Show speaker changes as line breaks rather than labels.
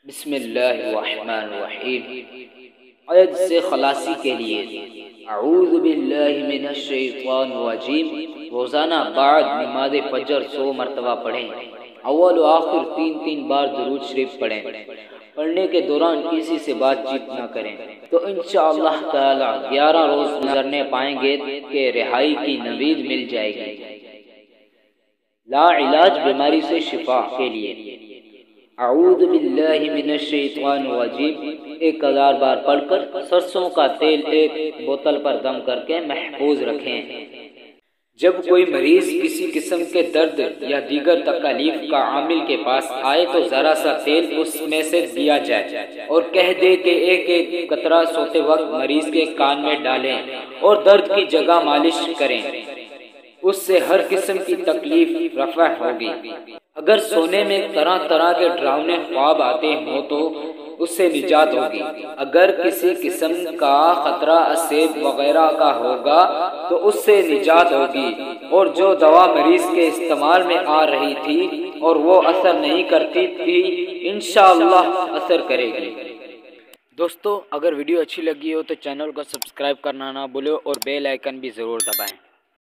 بسم اللہ الرحمن الرحیم۔ عید سے خلاصی کے لیے اعوذ باللہ من الشیطان الرجیم۔ روزانہ بعد نماز فجر 100 مرتبہ پڑھیں۔ اول و آخر 3 بار درود شریف پڑھیں۔ پڑھنے کے دوران کسی سے بات چیت نہ کریں تو انشاءاللہ تعالی 11 روز گزرنے پائیں گے کہ رہائی کی نوید مل جائے گی۔ لا علاج بیماری سے شفا کے لیے اعوذ باللہ من الشیطان الرجیم 1000 بار پڑھ کر سرسوں کا تیل ایک بوتل پر دم کر کے محفوظ رکھیں۔ جب کوئی مریض کسی قسم کے درد یا دیگر تکالیف کا عامل کے پاس آئے تو ذرا سا تیل اس میں سے دیا جائے اور کہہ دے کہ ایک قطرہ سوتے وقت مریض کے کان میں ڈالیں اور درد کی جگہ مالش کریں، اس سے ہر قسم کی تکلیف رفع ہوگی۔ اگر سونے میں طرح کے ڈراؤنے خواب آتے ہوں تو اس سے نجات ہوگی۔ اگر کسی قسم کا خطرہ اسیب وغیرہ کا ہوگا تو اس سے نجات ہوگی، اور جو دوا مریض کے استعمال میں آ رہی تھی اور وہ اثر نہیں کرتی تھی انشاءاللہ اثر کرے گی۔ دوستو، اگر ویڈیو اچھی لگی ہو تو چینل کو سبسکرائب کرنا نہ بھولو اور بیل آئیکن بھی ضرور دبائیں۔